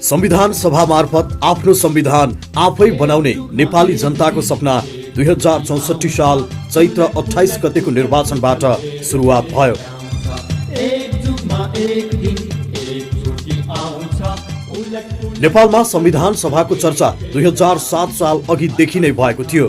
संविधान सभा मार्फत आफ्नो संविधान आफै बनाउने नेपाली जनताको सपना 2064 साल चैत्र 28 गतेको निर्वाचनबाट सुरुवात भयो। नेपालमा संविधान सभाको चर्चा 2007 साल अघिदेखि नै भएको थियो।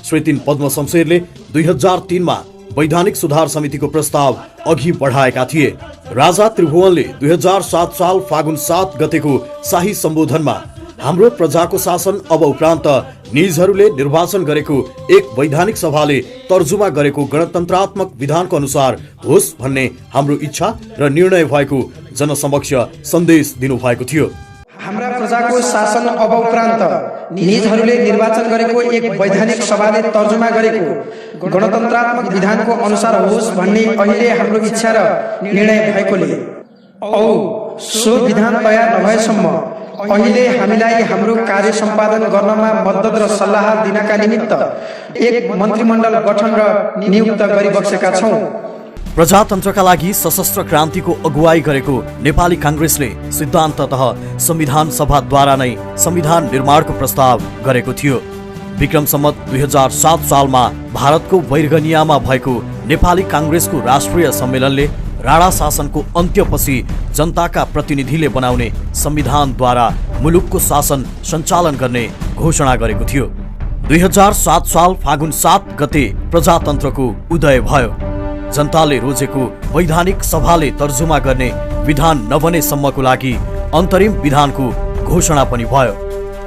श्री 3 पद्म शमशेरले 2003 मा वैधानिक सुधार समितिको प्रस्ताव अघि बढाएका थिए। राजा त्रिभुवनले 2007 साल फागुन 7 गतेको शाही सम्बोधनमा हाम्रो प्रजाको शासन अब उपरान्त निजहरूले निर्वाचन गरेको एक वैधानिक सभाले तर्जुमा गरेको गणतन्त्रात्मक विधानको अनुसार होस् भन्ने हाम्रो इच्छा र निर्णय भएको जनसमक्ष सन्देश दिनुभएको थियो। हाम्रा प्रजाको शासन अब उपरान्त निजहरूले निर्वाचन गरेको एक वैधानिक सभाले तर्जुमा गरेको गणतन्त्रात्मक विधानको अनुसार होस् भन्ने अहिले हाम्रो इच्छा र निर्णय भएकोले सो विधान तयार नभएसम्म अहिले हामीलाई हाम्रो कार्य सम्पादन गर्नमा मद्दत र सल्लाह दिनका निमित्त एक मन्त्रीमण्डल गठन र नियुक्त गरिबक्सेका छौं। प्रजातन्त्रका लागि सशस्त्र क्रान्तिको अगुवाई गरेको नेपाली कांग्रेसले सिद्धान्ततः संविधान सभाद्वारा नै संविधान निर्माणको प्रस्ताव गरेको थियो। विक्रम सम्वत 2007 सालमा भारतको वैरगनियामा भएको नेपाली कांग्रेसको राष्ट्रिय सम्मेलनले राणा शासनको अन्त्यपछि जनताका प्रतिनिधिले बनाउने संविधानद्वारा मुलुकको शासन सञ्चालन गर्ने घोषणा गरेको थियो। 2007 साल फागुन 7 गते प्रजातन्त्रको उदय भयो। जनताले रोजेको वैधानिक सभाले तर्जुमा गर्ने विधान नबनेसम्मको लागि अन्तरिम विधानको घोषणा पनि भयो।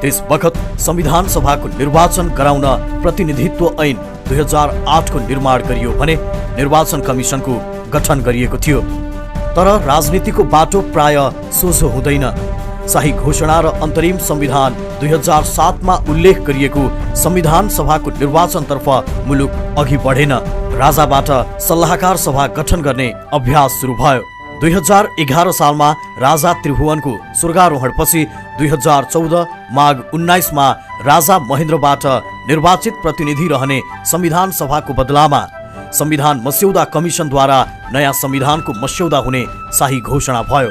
त्यस बखत संविधान सभाको निर्वाचन गराउन प्रतिनिधित्व ऐन 2008 को निर्माण गरियो भने निर्वाचन कमिसनको गठन गरिएको थियो। तर राजनीतिको बाटो प्राय सोझो हुँदैन। शाही घोषणा र अन्तरिम संविधान 2007 मा उल्लेख गरिएको संविधान सभाको निर्वाचनतर्फ मुलुक अघि बढेन। राजाबाट सल्लाहकार सभा गठन गर्ने अभ्यास सुरु भयो। 2011 सालमा राजा त्रिभुवनको स्वर्गारोहणपछि 2014 माघ 19 मा राजा महेन्द्रबाट निर्वाचित प्रतिनिधि रहने संविधान सभाको बदलामा संविधान मस्यौदा कमिसनद्वारा नयाँ संविधानको मस्यौदा हुने शाही घोषणा भयो।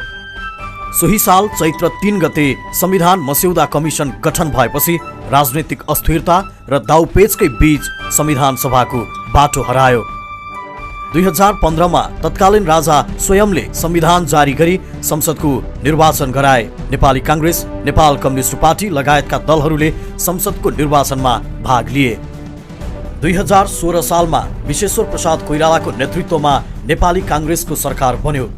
सोही साल चैत्र 3 गते संविधान मस्यौदा कमिसन गठन भएपछि राजनीतिक अस्थिरता र दाउपेचकै बीच संविधान सभाको बाटो हरायो। 2015 मा तत्कालीन राजा स्वयंले संविधान जारी गरी संसदको निर्वाचन गराए। नेपाली कांग्रेस, नेपाल कम्युनिस्ट पार्टी लगायतका दलहरूले संसदको निर्वाचनमा भाग लिए। 2016 सालमा विश्वेश्वर प्रसाद कोइरालाको नेतृत्वमा नेपाली कांग्रेसको सरकार बन्यो।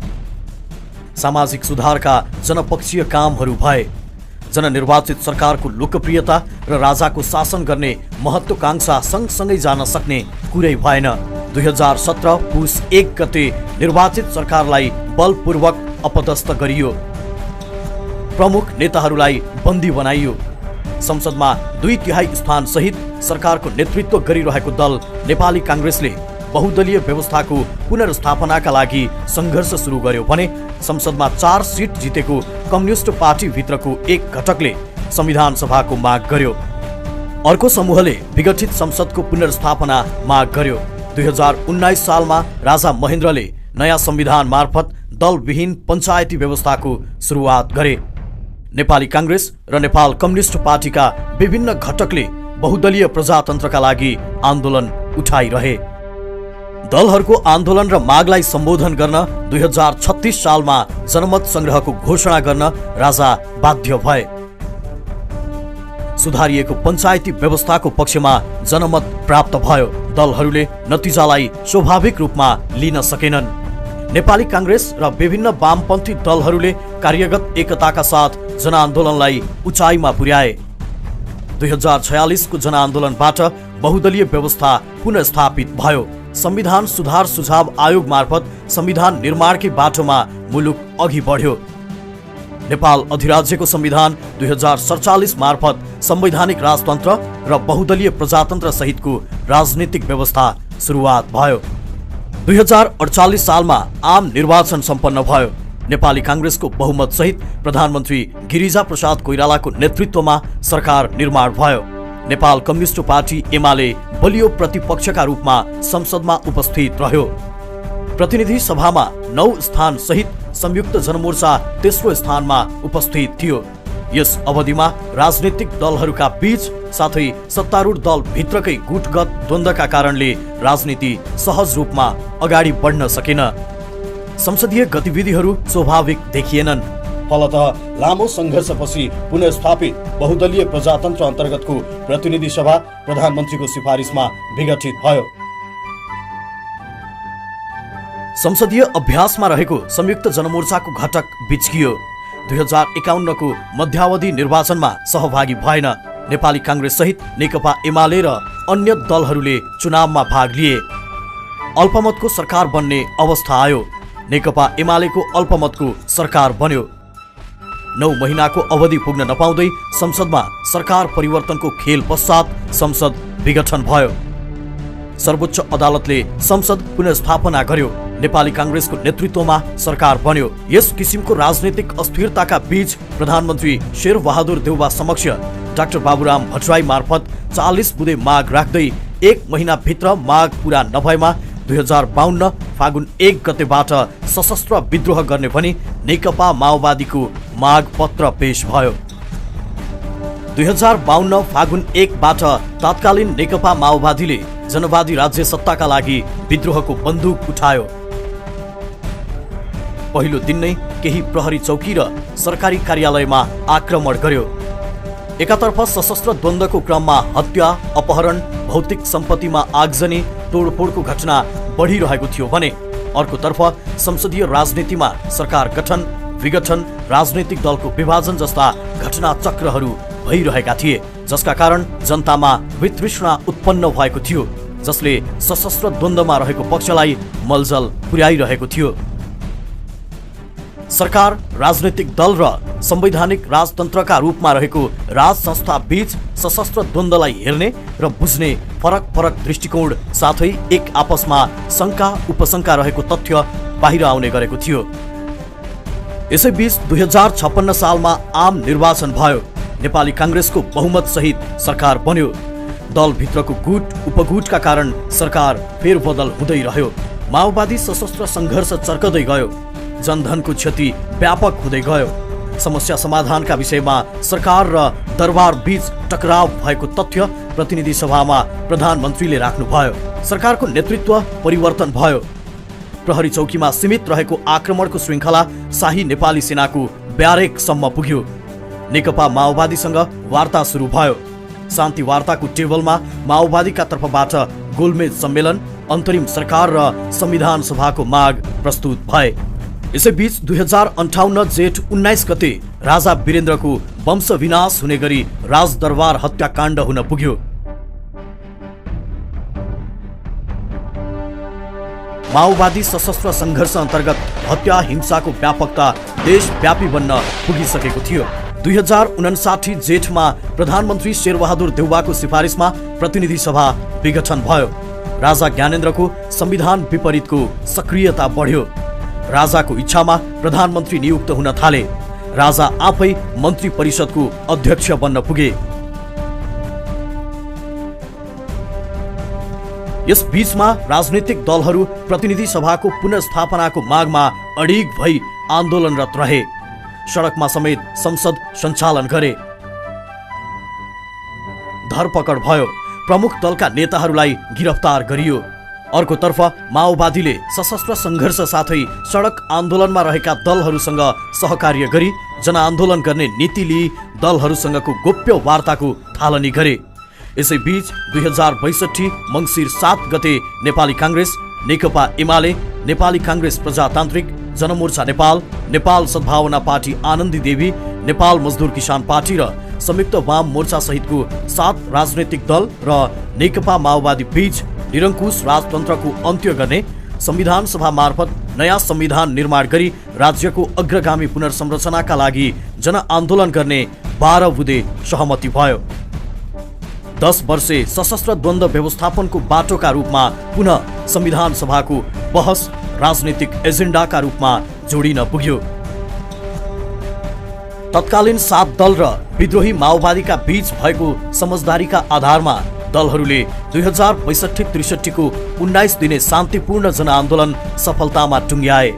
सामाजिक सुधारका जनपक्षीय कामहरू भए। जननिर्वाचित सरकारको लोकप्रियता र राजाको शासन गर्ने महत्वाकांक्षा सँगसँगै जान सक्ने कुरै भएन। 2017 पुस 1 गते निर्वाचित सरकारलाई बलपूर्वक अपदस्थ गरियो। प्रमुख नेताहरूलाई बन्दी बनाइयो। संसदमा 2/3 स्थान सहित सरकारको नेतृत्व गरिरहेको दल नेपाली कांग्रेसले बहुदलीय व्यवस्थाको पुनर्स्थापनाका लागि संघर्ष सुरु गर्यो भने संसदमा 4 सिट जितेको कम्युनिस्ट पार्टी भित्रको एक घटकले संविधान सभाको माग गर्यो। अर्को समूहले विघटित संसदको पुनर्स्थापना माग गर्यो। 2019 सालमा राजा महेन्द्रले नयाँ संविधान मार्फत दलविहीन पञ्चायती व्यवस्थाको सुरुवात गरे। नेपाली कांग्रेस र नेपाल कम्युनिस्ट पार्टीका विभिन्न घटकले बहुदलीय प्रजातन्त्रका लागि आन्दोलन उठाइरहे। दलहरूको आन्दोलन र मागलाई सम्बोधन गर्न 2036 सालमा जनमत संग्रहको घोषणा गर्न राजा बाध्य भए। सुधारिएको पञ्चायती व्यवस्थाको पक्षमा जनमत प्राप्त भयो। दलहरूले नतिजालाई स्वाभाविक रूपमा लिन सकेनन्। नेपाली कांग्रेस र विभिन्न वामपन्थी दलहरूले कार्यगत एकताका साथ जनआन्दोलनलाई उचाइमा पुर्याए। 2046 को जनआन्दोलनबाट बहुदलीय व्यवस्था पुनर्स्थापित भयो। संविधान सुधार सुझाव आयोग मार्फत संविधान निर्माणकै बाटोमा मुलुक अघि बढ्यो। नेपाल अधिराज्यको संविधान 2047 मार्फत संवैधानिक राजतन्त्र र बहुदलीय प्रजातन्त्र सहितको राजनीतिक व्यवस्था सुरुवात भयो। 2048 सालमा आम निर्वाचन सम्पन्न भयो। नेपाली कांग्रेसको बहुमत सहित प्रधानमन्त्री गिरिजा प्रसाद कोइरालाको नेतृत्वमा सरकार निर्माण भयो। नेपाल कम्युनिस्ट पार्टी एमाले बलियो प्रतिपक्षका रूपमा संसदमा उपस्थित रह्यो। प्रतिनिधि सभामा 9 स्थान सहित संयुक्त जनमोर्चा तेस्रो स्थानमा उपस्थित थियो। यस अवधिमा राजनीतिक दलहरूका बीच साथै सत्तारूढ दल भित्रकै गुटगत द्वन्द्वका कारणले राजनीति सहज रूपमा अगाडि बढ्न सकेन। संसदीय गतिविधिहरू स्वाभाविक देखिएनन्। फलतः लामो सङ्घर्षपछि पुनर्स्थापित बहुदलीय प्रजातन्त्र अन्तर्गतको प्रतिनिधि सभा प्रधानमन्त्रीको सिफारिसमा विघटित भयो। संसदीय अभ्यासमा रहेको संयुक्त जनमोर्चाको घटक बिच्कियो। 2051 को मध्यावधि निर्वाचनमा सहभागी भएन। नेपाली कांग्रेस सहित नेकपा एमाले र अन्य दलहरूले चुनावमा भाग लिए। अल्पमतको सरकार बन्ने अवस्था आयो। नेकपा एमालेको अल्पमतको सरकार बन्यो। 9 महिनाको अवधि पुग्न नपाउँदै संसदमा सरकार परिवर्तनको खेल पश्चात संसद विघटन भयो। सर्वोच्च अदालतले संसद पुनर्स्थापना गर्यो। नेपाली कांग्रेसको नेतृत्वमा सरकार बन्यो। यस किसिमको राजनीतिक अस्थिरताका बीच प्रधानमन्त्री शेरबहादुर देउवा समक्ष डाक्टर बाबुराम भट्टराई मार्फत 40 बुँदे माग राख्दै 1 महिनाभित्र माग पूरा नभएमा 2052 फागुन 1 गतेबाट सशस्त्र विद्रोह गर्ने भनी नेकपा माओवादीको माग पत्र पेश भयो। 2052 फागुन 1 बाट तत्कालीन नेकपा माओवादीले जनवादी राज्य सत्ताका लागि विद्रोहको बन्दुक उठायो। पहिलो दिन नै केही प्रहरी चौकी र सरकारी कार्यालयमा आक्रमण गर्यो। एकातर्फ सशस्त्र द्वन्द्वको क्रममा हत्या, अपहरण, भौतिक सम्पत्तिमा आगजनी, तोडफोडको घटना बढिरहेको थियो भने अर्कोतर्फ संसदीय राजनीतिमा सरकार गठन, विघटन, राजनैतिक दलको विभाजन जस्ता घटना चक्रहरू भइरहेका थिए, जसका कारण जनतामा वितृष्णा उत्पन्न भएको थियो, जसले सशस्त्र द्वन्द्वमा रहेको पक्षलाई मलजल पुर्याइरहेको थियो। सरकार, राजनैतिक दल र संवैधानिक राजतन्त्रका रूपमा रहेको राज संस्था बीच सशस्त्र द्वन्द्वलाई हेर्ने र बुझ्ने फरक फरक दृष्टिकोण साथै एक आपसमा शंका उपशंका रहेको तथ्य बाहिर आउने गरेको थियो। यसैबीच 2056 सालमा आम निर्वाचन भयो। नेपाली कांग्रेसको बहुमत सहित सरकार बन्यो। दलभित्रको गुट उपगुटका कारण सरकार फेरबदल हुँदै रह्यो। माओवादी सशस्त्र सङ्घर्ष चर्कदै गयो। जनधनको क्षति व्यापक हुँदै गयो। समस्या समाधानका विषयमा सरकार र दरबार बीच टकराव भएको तथ्य प्रतिनिधि सभामा प्रधानमन्त्रीले राख्नुभयो। सरकारको नेतृत्व परिवर्तन भयो। प्रहरी चौकीमा सीमित रहेको आक्रमणको श्रृङ्खला शाही नेपाली सेनाको ब्यारेकसम्म पुग्यो। नेकपा माओवादीसँग वार्ता सुरु भयो। शान्ति वार्ताको टेबलमा माओवादीका तर्फबाट गोलमेज सम्मेलन, अन्तरिम सरकार र संविधान सभाको माग प्रस्तुत भए। यसैबीच 2058 जेठ 19 गते राजा वीरेन्द्रको वंश विनाश हुने गरी राजदरबार हत्याकाण्ड हुन पुग्यो। माओवादी सशस्त्र सङ्घर्ष अन्तर्गत हत्या हिंसाको व्यापकता देशव्यापी बन्न पुगिसकेको थियो। 2059 जेठमा प्रधानमन्त्री शेरबहादुर देउवाको सिफारिसमा प्रतिनिधि सभा विघटन भयो। राजा ज्ञानेन्द्रको संविधान विपरीतको सक्रियता बढ्यो। राजाको इच्छामा प्रधानमन्त्री नियुक्त हुन थाले। राजा आफै मन्त्री परिषदको अध्यक्ष बन्न पुगे। यस बीचमा राजनीतिक दलहरू प्रतिनिधि सभाको पुनर्स्थापनाको मागमा अडिग भई आन्दोलनरत रहे। सडकमा समेत संसद सञ्चालन गरे। धरपकड भयो। प्रमुख दलका नेताहरूलाई गिरफ्तार गरियो। अर्कोतर्फ माओवादीले सशस्त्र सङ्घर्ष साथै सडक आन्दोलनमा रहेका दलहरूसँग सहकार्य गरी जनआन्दोलन गर्ने नीति लिई दलहरूसँगको गोप्य वार्ताको थालनी गरे। यसैबीच 2062 मङ्सिर 7 गते नेपाली कांग्रेस, नेकपा एमाले, नेपाली कांग्रेस प्रजातान्त्रिक, जनमोर्चा नेपाल, नेपाल सद्भावना पार्टी आनन्दी देवी, नेपाल मजदुर किसान पार्टी र संयुक्त वाम मोर्चा सहितको 7 राजनैतिक दल र नेकपा माओवादी बीच निरङ्कुश राजतन्त्रको अन्त्य गर्ने, संविधान सभा मार्फत नयाँ संविधान निर्माण गरी राज्यको अग्रगामी पुनर्संरचनाका लागि जनआन्दोलन गर्ने 12 बुँदे सहमति भयो। 10 वर्षे सशस्त्र द्वन्द्व व्यवस्थापनको बाटोका रूपमा पुनः संविधान सभाको बहस राजनीतिक एजेन्डाका रूपमा जोडिन पुग्यो। तत्कालीन 7 दल र विद्रोही माओवादीका बीच भएको समझदारीका आधारमा दलहरूले 2062-63 को 19 दिने शान्तिपूर्ण जनआन्दोलन सफलतामा टुङ्ग्याए।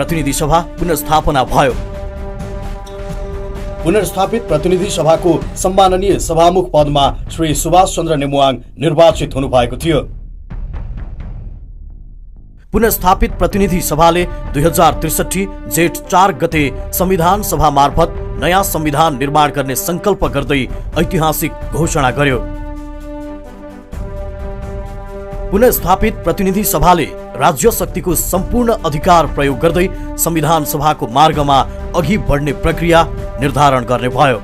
प्रतिनिधि सभा पुनर्स्थापना भयो। पुनर्स्थापित प्रतिनिधि सभाको सम्माननीय सभामुख पदमा श्री सुभाष चन्द्र नेमुवाङ निर्वाचित हुनुभएको थियो। पुनर्स्थापित प्रतिनिधि सभाले 2063 जेठ 4 गते संविधान सभा मार्फत नयाँ संविधान निर्माण गर्ने संकल्प गर्दै ऐतिहासिक घोषणा गर्यो। पुनर्स्थापित प्रतिनिधि सभाले राज्य शक्तिको सम्पूर्ण अधिकार प्रयोग गर्दै संविधान सभाको मार्गमा अघि बढ्ने प्रक्रिया निर्धारण गर्ने भयो।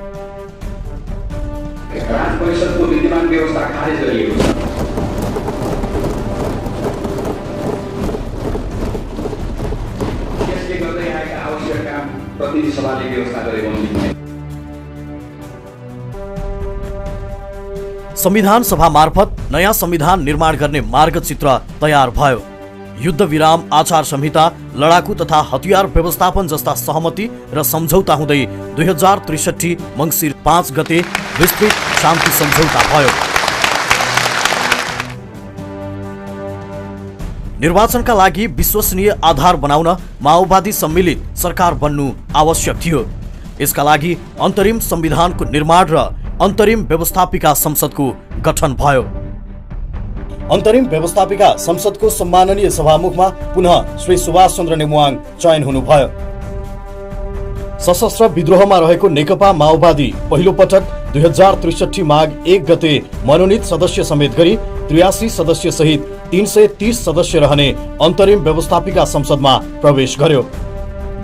परिषदको विद्यमान व्यवस्था खारेज गरिएको छ। यसले गर्दै आएका आवश्यक काम प्रतिनिधि सभाले व्यवस्था गरेको हुन्छ। संविधान सभा मार्फत नयाँ संविधान निर्माण गर्ने मार्गचित्र तयार भयो। युद्ध विराम, आचार संहिता, लडाकु तथा हतियार व्यवस्थापन जस्ता सहमति र सम्झौता हुँदै 2063 मङ्सिर 5 गते विस्तृत शान्ति सम्झौता भयो। निर्वाचनका लागि विश्वसनीय आधार बनाउन माओवादी सम्मिलित सरकार बन्नु आवश्यक थियो। यसका लागि अन्तरिम संविधानको निर्माण र अन्तरिम व्यवस्थापिका संसदको गठन भयो। अन्तरिम व्यवस्थापिका संसदको सम्माननीय सभामुखमा पुनः श्री सुभाष चन्द्र नेमुवाङ चयन हुनुभयो। सशस्त्र विद्रोहमा रहेको नेकपा माओवादी पहिलो पटक 2063 माघ 1 गते मनोनित सदस्य समेत गरी 83 सदस्य सहित 330 सदस्य रहने अन्तरिम व्यवस्थापिका संसदमा प्रवेश गर्यो।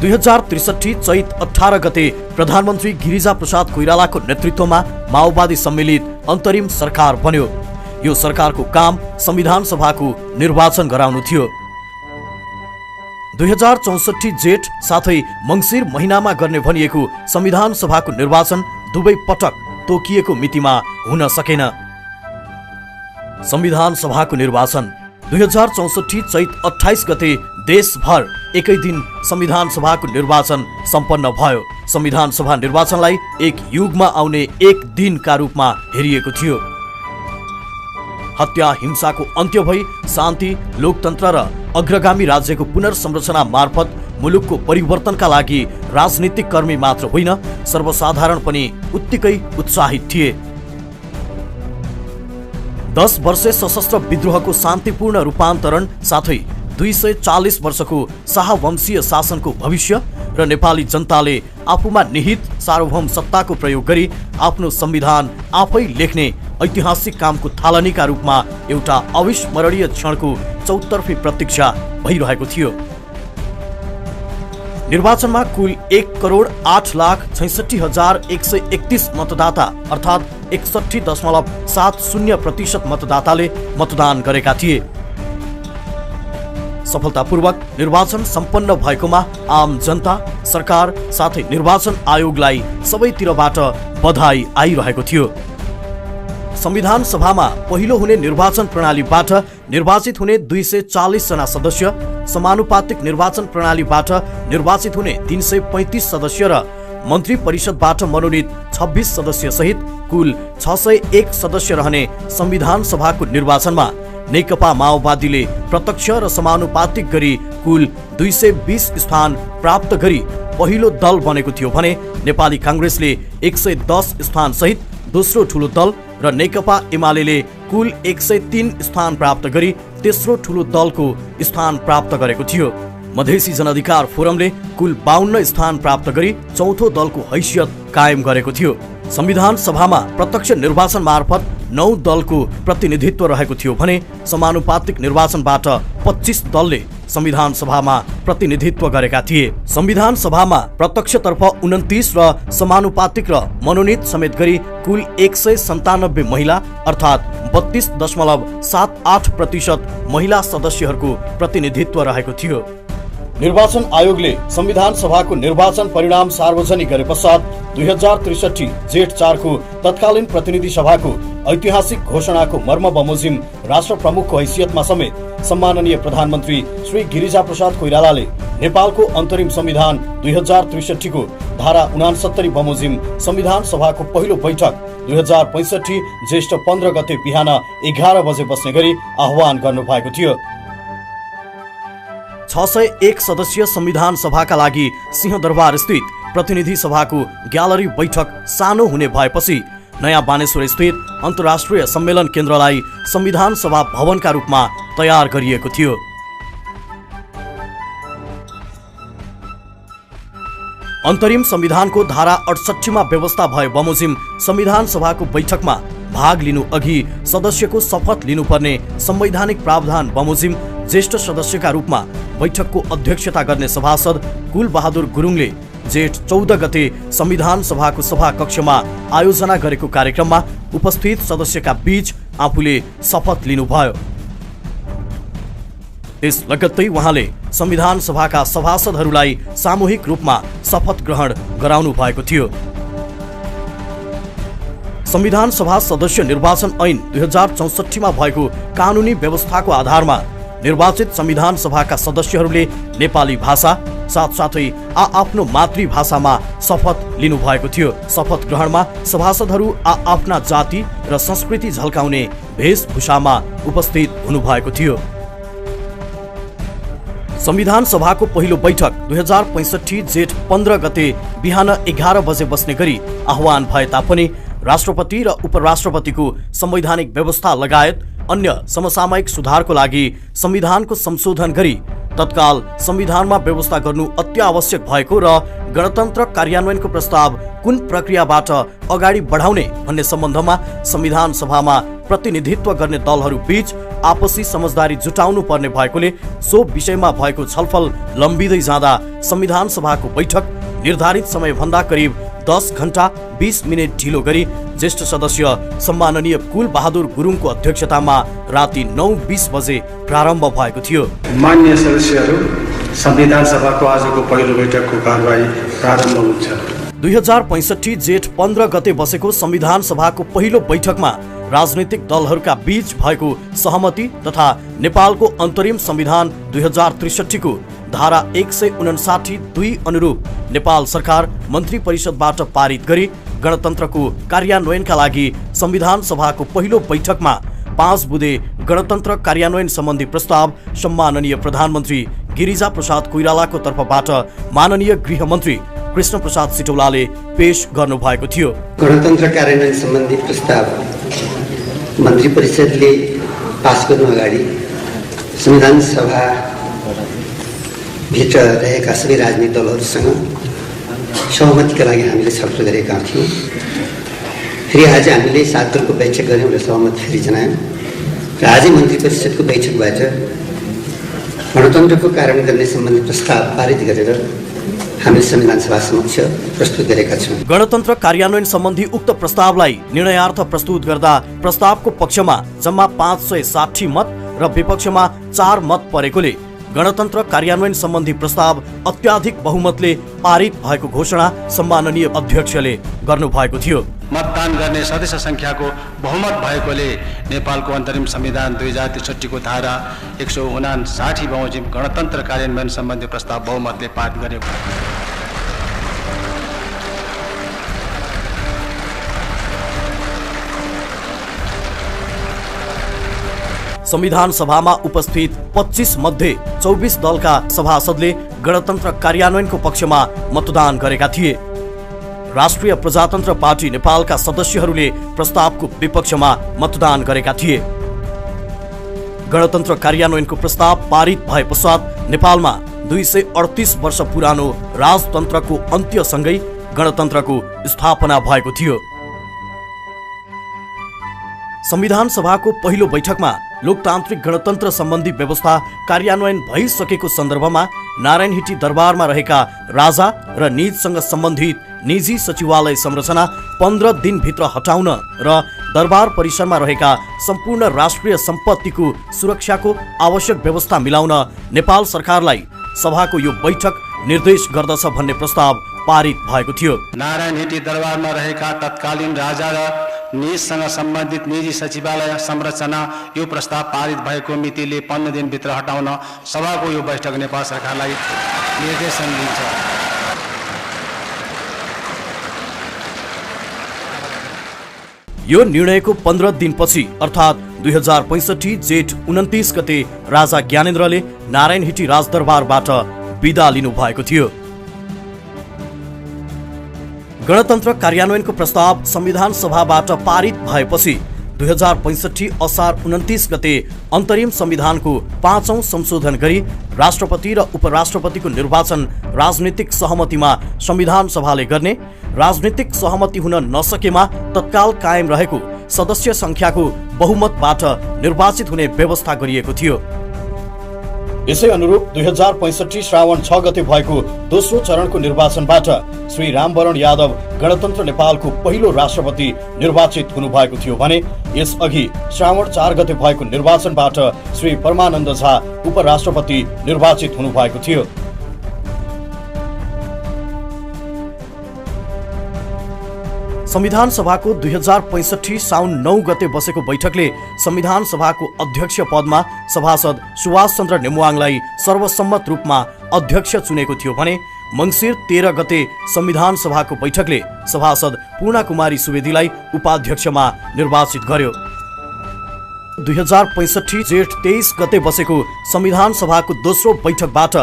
2063 चैत 18 गते प्रधानमन्त्री गिरिजा प्रसाद कोइरालाको नेतृत्वमा माओवादी सम्मिलित अन्तरिम सरकार बन्यो। यो सरकारको काम संविधान सभाको निर्वाचन गराउनु थियो। 2064 जेठ साथै मङ्सिर महिनामा गर्ने भनिएको संविधान सभाको निर्वाचन दुवै पटक तोकिएको मितिमा हुन सकेन। संविधान सभाको निर्वाचन 2064 चैत 28 गते देशभर एकै दिन संविधान सभाको निर्वाचन सम्पन्न भयो। संविधान सभा निर्वाचनलाई एक युगमा आउने एक दिनका रूपमा हेरिएको थियो। हत्या हिंसाको अन्त्य भई शान्ति, लोकतन्त्र र अग्रगामी राज्यको पुनर्संरचना मार्फत मुलुकको परिवर्तनका लागि राजनीतिक कर्मी मात्र होइन, सर्वसाधारण पनि उत्तिकै उत्साहित थिए। 10 वर्षे सशस्त्र विद्रोहको शान्तिपूर्ण रूपान्तरण साथै 240 वर्षको शाहवंशीय शासनको भविष्य र नेपाली जनताले आफूमा निहित सार्वभौम सत्ताको प्रयोग गरी आफ्नो संविधान आफै लेख्ने ऐतिहासिक कामको थालनीका रूपमा एउटा अविस्मरणीय क्षणको चौतर्फी प्रतीक्षा भइरहेको थियो। निर्वाचनमा कुल 1,08,66,131 मतदाता अर्थात् 61.70% मतदाताले मतदान गरेका थिए। सफलतापूर्वक निर्वाचन सम्पन्न भएकोमा आम जनता, सरकार साथै निर्वाचन आयोगलाई सबैतिरबाट बधाई आइरहेको थियो। संविधान सभामा पहिलो हुने निर्वाचन प्रणालीबाट निर्वाचित हुने 240 जना सदस्य, समानुपातिक निर्वाचन प्रणालीबाट निर्वाचित हुने 335 सदस्य र मन्त्री परिषदबाट मनोनित 26 सदस्य सहित कुल 601 सदस्य रहने संविधान सभाको निर्वाचनमा नेकपा माओवादीले प्रत्यक्ष र समानुपातिक गरी कुल 220 स्थान प्राप्त गरी पहिलो दल बनेको थियो भने नेपाली कांग्रेसले 110 स्थान सहित दोस्रो ठूलो दल र नेकपा एमालेले कुल 103 स्थान प्राप्त गरी तेस्रो ठूलो दलको स्थान प्राप्त गरेको थियो। मधेसी जनअधिकार फोरमले कुल 52 स्थान प्राप्त गरी चौथो दलको हैसियत कायम गरेको थियो। संविधान सभामा प्रत्यक्ष निर्वाचन मार्फत 9 दलको प्रतिनिधित्व रहेको थियो भने समानुपातिक निर्वाचनबाट 25 दलले संविधान सभामा प्रतिनिधित्व गरेका थिए। संविधान सभामा प्रत्यक्षतर्फ 29 र समानुपातिक र मनोनित समेत गरी कुल 197 महिला अर्थात् 32.78% महिला सदस्यहरूको प्रतिनिधित्व रहेको थियो। निर्वाचन आयोगले संविधान सभाको निर्वाचन परिणाम सार्वजनिक गरे पश्चात 2063 जेठ 4 को तत्कालीन प्रतिनिधि सभाको ऐतिहासिक घोषणाको मर्म बमोजिम राष्ट्र प्रमुखको हैसियतमा समेत सम्माननीय प्रधानमन्त्री श्री गिरिजा प्रसाद कोइरालाले नेपालको अन्तरिम संविधान 2063 को धारा 69 बमोजिम संविधान सभाको पहिलो बैठक 2065 ज्येष्ठ 15 गते बिहान 11 बजे बस्ने गरी आह्वान गर्नुभएको थियो। 601 सदस्यीय संविधान सभाका लागि सिंहदरबार स्थित प्रतिनिधि सभाको ग्यालरी बैठक सानो हुने भएपछि नयाँ बानेश्वर स्थित अन्तर्राष्ट्रिय सम्मेलन केन्द्रलाई संविधान सभा भवनका रूपमा तयार गरिएको थियो। अन्तरिम संविधानको धारा 68 मा व्यवस्था भए बमोजिम संविधान सभाको बैठकमा भाग लिनु अघि सदस्यको शपथ लिनुपर्ने संवैधानिक प्रावधान बमोजिम ज्येष्ठ सदस्यका रूपमा बैठकको अध्यक्षता गर्ने सभासद कुलबहादुर गुरुङले जेठ 14 गते संविधान सभाको सभा कक्षमा आयोजना गरेको कार्यक्रममा उपस्थित सदस्यका बीच आफूले शपथ लिनुभयो। त्यस लगत्तै उहाँले संविधान सभाका सभासदहरूलाई सामूहिक रूपमा शपथ ग्रहण गराउनु भएको थियो। संविधान सभा सदस्य निर्वाचन ऐन 2064 मा भएको कानुनी व्यवस्थाको आधारमा निर्वाचित संविधान सभाका सदस्यहरूले नेपाली भाषा साथसाथै आफ्नो मातृभाषामा शपथ लिनु भएको थियो। शपथ ग्रहणमा सभासदहरू आफ्ना जाति र संस्कृति झल्काउने वेशभूषामा उपस्थित हुनुभएको थियो। संविधान सभाको पहिलो बैठक 2065 जेठ 15 गते बिहान 11 बजे बस्ने गरी आह्वान भए तापनि राष्ट्रपति र उपराष्ट्रपतिको संवैधानिक व्यवस्था लगायत अन्य समसामयिक सुधारको लागि संविधानको संशोधन गरी तत्काल संविधानमा व्यवस्था गर्नु अत्यावश्यक भएको र गणतन्त्र कार्यान्वयनको प्रस्ताव कुन प्रक्रियाबाट अगाडि बढाउने भन्ने सम्बन्धमा संविधान सभामा प्रतिनिधित्व गर्ने दलहरू बीच आपसी समझदारी जुटाउनु पर्ने भएकोले सो विषयमा भएको छलफल लम्बिँदै जाँदा संविधान सभाको बैठक निर्धारित समयभन्दा करिब 10 घण्टा 20 मिनेट ढिलो गरी ज्येष्ठ सदस्य सम्माननीय कुलबहादुर गुरुङको अध्यक्षतामा राति 9:20 बजे प्रारम्भ भएको थियो। मान्य सदस्यहरू, संविधान सभाको आजको पहिलो बैठकको कारबाही प्रारम्भ हुन्छ। 2065 जेठ 15 गते बसेको संविधान सभाको पहिलो बैठकमा राजनीतिक दलहरूका बीच भएको सहमति तथा नेपालको अन्तरिम संविधान 2063 को धारा 159(2) अनुरूप नेपाल सरकार मन्त्री परिषदबाट पारित गरी गणतन्त्रको कार्यान्वयनका लागि संविधान सभाको पहिलो बैठकमा 5 बुँदे गणतन्त्र कार्यान्वयन सम्बन्धी प्रस्ताव सम्माननीय प्रधानमन्त्री गिरिजा प्रसाद कोइरालाको तर्फबाट माननीय गृहमन्त्री कृष्ण प्रसाद सिटौलाले पेश गर्नु भएको थियो। गणतन्त्र कार्यान्वयन सम्बन्धी प्रस्ताव मन्त्री परिषदले पास गर्नु अगाडि संविधान सभा भित्र रहेका सबै राजनीतिक दलहरूसँग सहमतिका लागि हामीले छलफल गरेका थियौँ। फेरि आज हामीले 7 दलको बैठक गऱ्यौँ र सहमति फेरि जनायौँ र आजै मन्त्री परिषदको बैठकबाट गणतन्त्रको कार्यान्वयन गर्ने सम्बन्धी प्रस्ताव पारित गरेर हामीले संविधान सभा समक्ष प्रस्तुत गरेका छौँ। गणतन्त्र कार्यान्वयन सम्बन्धी उक्त प्रस्तावलाई निर्णयार्थ प्रस्तुत गर्दा प्रस्तावको पक्षमा जम्मा 560 मत र विपक्षमा 4 मत परेकोले गणतन्त्र कार्यान्वयन सम्बन्धी प्रस्ताव अत्याधिक बहुमतले पारित भएको घोषणा सम्माननीय अध्यक्षले गर्नुभएको थियो। मतदान गर्ने सदस्य संख्याको बहुमत भएकोले नेपालको अन्तरिम संविधान 2063 को धारा 159 बमोजिम गणतन्त्र कार्यान्वयन सम्बन्धी प्रस्ताव बहुमतले पारित गर्यो। संविधान सभामा उपस्थित 25 मध्ये 24 दलका सभासदले गणतन्त्र कार्यान्वयनको पक्षमा मतदान गरेका थिए। राष्ट्रिय प्रजातन्त्र पार्टी नेपालका सदस्यहरूले प्रस्तावको विपक्षमा मतदान गरेका थिए। गणतन्त्र कार्यान्वयनको प्रस्ताव पारित भए पश्चात नेपालमा 238 वर्ष पुरानो राजतन्त्रको अन्त्यसँगै गणतन्त्रको स्थापना भएको थियो। संविधान सभाको पहिलो बैठकमा लोकतान्त्रिक गणतन्त्र सम्बन्धी व्यवस्था कार्यान्वयन भइसकेको सन्दर्भमा नारायणहिटी दरबारमा रहेका राजा र निजसँग सम्बन्धित निजी सचिवालय संरचना 15 दिनभित्र हटाउन र दरबार परिसरमा रहेका सम्पूर्ण राष्ट्रिय सम्पत्तिको सुरक्षाको आवश्यक व्यवस्था मिलाउन नेपाल सरकारलाई सभाको यो बैठक निर्देश गर्दछ भन्ने प्रस्ताव पारित भएको थियो। नारायणहिटी दरबारमा रहेका तत्कालीन राजा र निजसँग सम्बन्धित निजी सचिवालय संरचना यो प्रस्ताव पारित भएको मितिले 15 दिनभित्र हटाउन सभाको यो बैठक नेपाल सरकारलाई निर्देशन दिन्छ। यो निर्णयको 15 दिनपछि अर्थात् 2065 जेठ 29 गते राजा ज्ञानेन्द्रले नारायणहिटी राजदरबारबाट बिदा लिनु भएको थियो। गणतन्त्र कार्यान्वयनको प्रस्ताव संविधान सभाबाट पारित भएपछि 2065 असार 29 गते अन्तरिम संविधानको 5औं संशोधन गरी राष्ट्रपति र उपराष्ट्रपतिको निर्वाचन राजनीतिक सहमतिमा संविधान सभाले गर्ने, राजनीतिक सहमति हुन नसकेमा तत्काल कायम रहेको सदस्य संख्याको बहुमतबाट निर्वाचित हुने व्यवस्था गरिएको थियो। यसै अनुरूप 2065 श्रावण 6 गते भएको दोस्रो चरणको निर्वाचनबाट श्री रामवरण यादव गणतन्त्र नेपालको पहिलो राष्ट्रपति निर्वाचित हुनुभएको थियो भने यसअघि श्रावण 4 गते भएको निर्वाचनबाट श्री परमानन्द झा उपराष्ट्रपति निर्वाचित हुनुभएको थियो। संविधान सभाको 2065 साउन 9 गते बसेको बैठकले संविधान सभाको अध्यक्ष पदमा सभासद सुभाष चन्द्र नेमुवाङलाई सर्वसम्मत रूपमा अध्यक्ष चुनेको थियो भने मङ्सिर 13 गते संविधान सभाको बैठकले सभासद पूर्णा कुमारी सुवेदीलाई उपाध्यक्षमा निर्वाचित गर्यो। 2065 जेठ 23 गते बसेको संविधान सभाको दोस्रो बैठकबाट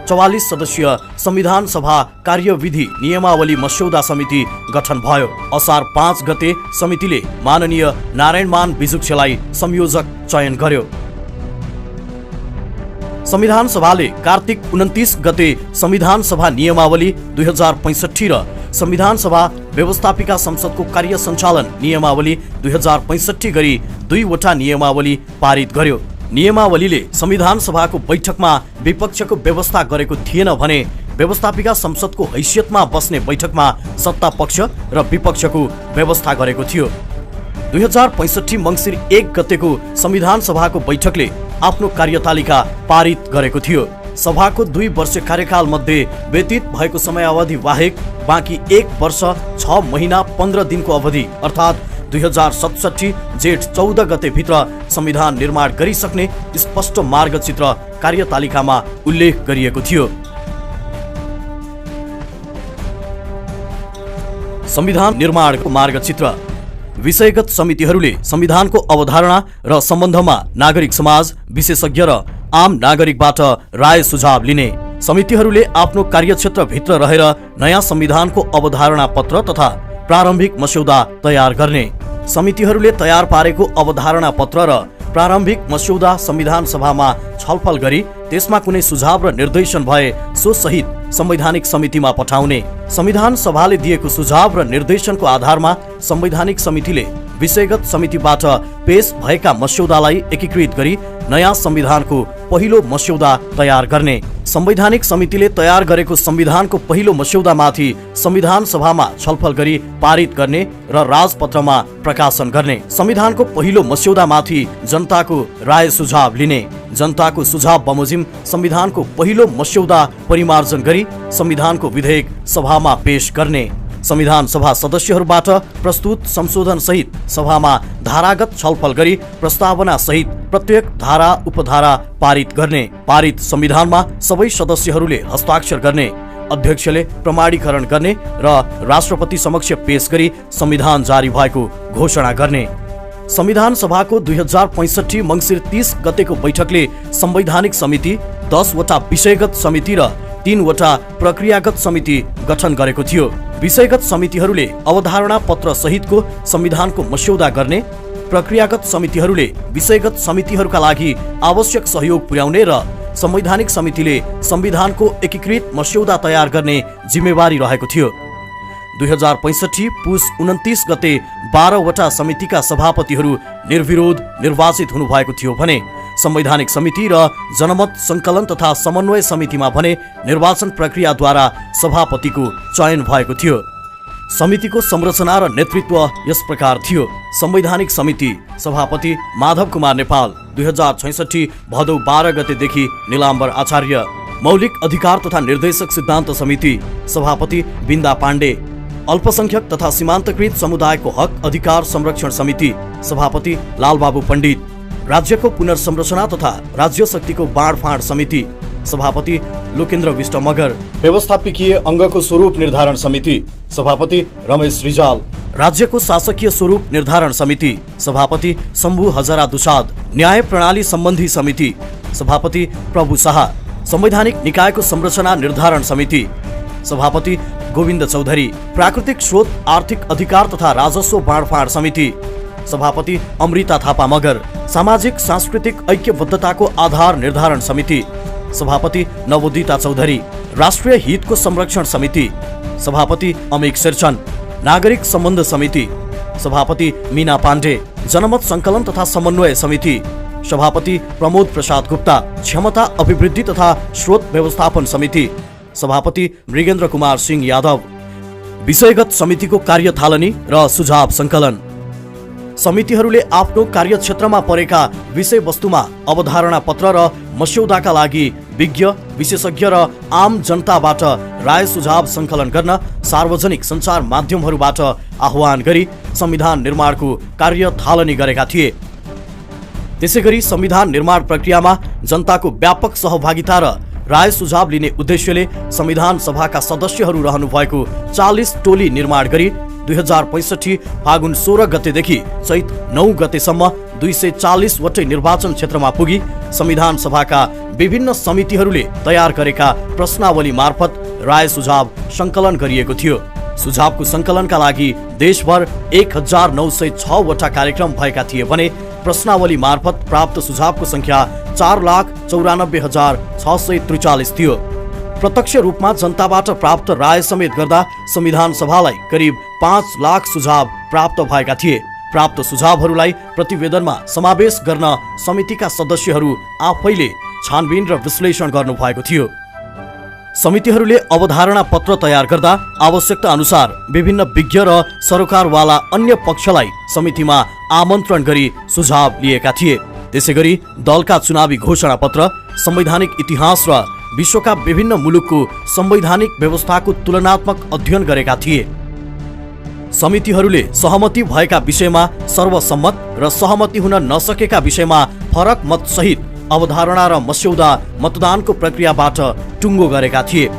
44 सदस्यीय संविधान सभा कार्यविधि नियमावली मस्यौदा समिति गठन भयो। असार 5 गते समितिले माननीय नारायणमान बिजुक्छेलाई संयोजक चयन गर्यो। संविधान सभाले कार्तिक 29 गते संविधान सभा नियमावली 2065 र संविधान सभा व्यवस्थापिका संसदको कार्य सञ्चालन नियमावली 2065 गरी 2 वटा नियमावली पारित गर्यो। नियमावलीले संविधान सभाको बैठकमा विपक्षको व्यवस्था गरेको थिएन भने व्यवस्थापिका संसदको हैसियतमा बस्ने बैठकमा सत्ता पक्ष र विपक्षको व्यवस्था गरेको थियो। 2065 मङ्सिर 1 गतेको संविधान सभाको बैठकले आफ्नो कार्यतालिका पारित गरेको थियो। सभाको 2 वर्ष कार्यकाल मध्ये व्यतीत भएको समयावधि बाहेक बाँकी 1 वर्ष 6 महिना 15 दिनको अवधि अर्थात् 2067 जेठ 14 गते भित्र संविधान निर्माण गरिसक्ने स्पष्ट मार्गचित्र कार्यतालिकामा उल्लेख गरिएको थियो। संविधान निर्माणको मार्गचित्र विषयगत समितिहरूले संविधानको अवधारणा र सम्बन्धमा नागरिक समाज, विशेषज्ञ र आम नागरिकबाट राय सुझाव लिने। समितिहरूले आफ्नो कार्यक्षेत्रभित्र रहेर नयाँ संविधानको अवधारणा पत्र तथा प्रारम्भिक मस्यौदा तयार गर्ने। समितिहरूले तयार पारेको अवधारणा पत्र र प्रारम्भिक मस्यौदा संविधान सभामा छलफल गरी त्यसमा कुनै सुझाव र निर्देशन भए सो सहित संवैधानिक समितिमा पठाउने। संविधान सभाले दिएको सुझाव र निर्देशनको आधारमा संवैधानिक समितिले विषयगत समितिबाट पेश भएका मस्यौदालाई एकीकृत गरी नयाँ संविधानको पहिलो मस्यौदा तयार गर्ने। संवैधानिक समितिले तयार गरेको संविधानको पहिलो मस्यौदामाथि संविधान सभामा छलफल गरी पारित गर्ने र राजपत्रमा प्रकाशन गर्ने। संविधानको पहिलो मस्यौदामाथि जनताको राय सुझाव लिने। जनताको सुझाव बमोजिम संविधानको पहिलो मस्यौदा परिमार्जन गरी संविधानको विधेयक सभामा पेश गर्ने। संविधान सभा सदस्यहरूबाट प्रस्तुत संशोधन सहित सभामा धारागत छलफल गरी प्रस्तावना सहित प्रत्येक धारा उपधारा पारित गर्ने। पारित संविधानमा सबै सदस्यहरूले हस्ताक्षर गर्ने। अध्यक्षले प्रमाणीकरण गर्ने र राष्ट्रपति समक्ष पेश गरी संविधान जारी भएको घोषणा गर्ने। संविधान सभाको 2065 मङ्सिर 30 गतेको बैठकले संवैधानिक समिति, 10 वटा विषयगत समिति र 3 वटा प्रक्रियागत समिति गठन गरेको थियो। विषयगत समितिहरूले अवधारणा पत्र सहितको संविधानको मस्यौदा गर्ने, प्रक्रियागत समितिहरूले विषयगत समितिहरूका लागि आवश्यक सहयोग पुर्याउने र संवैधानिक समितिले संविधानको एकीकृत मस्यौदा तयार गर्ने जिम्मेवारी रहेको थियो। 2065 पुस 29 गते 12 वटा समितिका सभापतिहरू निर्विरोध निर्वाचित हुनुभएको थियो भने संवैधानिक समिति र जनमत संकलन तथा समन्वय समितिमा भने निर्वाचन प्रक्रियाद्वारा सभापतिको चयन भएको थियो। समितिको संरचना र नेतृत्व यस प्रकार थियो। संवैधानिक समिति सभापति माधव कुमार नेपाल, 2066 भदौ 12 गतेदेखि निलाम्बर आचार्य। मौलिक अधिकार तथा निर्देशक सिद्धान्त समिति सभापति बिन्दा पाण्डे। अल्पसंख्यक तथा सीमान्तकृत समुदायको हक अधिकार संरक्षण समिति सभापति लालबाबु पण्डित। राज्यको पुनर्संरचना तथा राज्य शक्तिको बाँडफाँड समिति सभापति लोकेन्द्र विष्ट मगर। व्यवस्थापकीय अङ्गको स्वरूप निर्धारण समिति सभापति रमेश रिजाल। राज्यको शासकीय स्वरूप निर्धारण समिति सभापति शम्भु हजरा दुसाद। न्याय प्रणाली सम्बन्धी समिति सभापति प्रभु शाह। संवैधानिक निकायको संरचना निर्धारण समिति सभापति गोविन्द चौधरी। प्राकृतिक स्रोत आर्थिक अधिकार तथा राजस्व बाँडफाँड समिति सभापति अमृता थापा मगर। सामाजिक सांस्कृतिक ऐक्यबद्धताको आधार निर्धारण समिति सभापति नवोदिता चौधरी। राष्ट्रिय हितको संरक्षण समिति सभापति अमिक शेरचन। नागरिक सम्बन्ध समिति सभापति मीना पाण्डे। जनमत संकलन तथा समन्वय समिति सभापति प्रमोद प्रसाद गुप्ता। क्षमता अभिवृद्धि तथा स्रोत व्यवस्थापन समिति सभापति मृगेन्द्र कुमार सिंह यादव। विषयगत समितिको कार्यथालनी र सुझाव संकलन। समितिहरूले आफ्नो कार्यक्षेत्रमा परेका विषयवस्तुमा अवधारणा पत्र र मस्यौदाका लागि विज्ञ विशेषज्ञ र आम जनताबाट राय सुझाव संकलन गर्न सार्वजनिक सञ्चार माध्यमहरूबाट आह्वान गरी संविधान निर्माणको कार्यथालनी गरेका थिए। त्यसैगरी संविधान निर्माण प्रक्रियामा जनताको व्यापक सहभागिता र राय सुझाव लिने उद्देश्यले संविधान सभाका सदस्यहरू रहनु भएको 40 टोली निर्माण गरी 2065 फागुन 16 गतेदेखि चैत 9 गतेसम्म 240 वटै निर्वाचन क्षेत्रमा पुगी संविधान सभाका विभिन्न समितिहरूले तयार गरेका प्रश्नावली मार्फत राय सुझाव संकलन गरिएको थियो। सुझावको संकलनका लागि देशभर 1906 वटा कार्यक्रम भएका थिए भने प्रश्नावली मार्फत प्राप्त सुझावको संख्या 4,94,643 थियो। प्रत्यक्ष रूपमा जनताबाट प्राप्त राय समेत गर्दा संविधान सभालाई करिब 5 लाख सुझाव प्राप्त भएका थिए। प्राप्त सुझावहरूलाई प्रतिवेदनमा समावेश गर्न समितिका सदस्यहरू आफैले छानबिन र विश्लेषण गर्नु भएको थियो। समितिहरूले अवधारणा पत्र तयार गर्दा आवश्यकता अनुसार विभिन्न विज्ञ र सरकारवाला अन्य पक्षलाई समितिमा आमन्त्रण गरी सुझाव लिएका थिए। त्यसैगरी दलका चुनावी घोषणा पत्र, संवैधानिक इतिहास र विश्वका विभिन्न मुलुकको संवैधानिक व्यवस्थाको तुलनात्मक अध्ययन गरेका थिए। समितिहरूले सहमति भएका विषयमा सर्वसम्मत र सहमति हुन नसकेका विषयमा फरक मत सहित अवधारणा र मस्यौदा मतदानको प्रक्रियाबाट टुङ्गो गरेका थिए।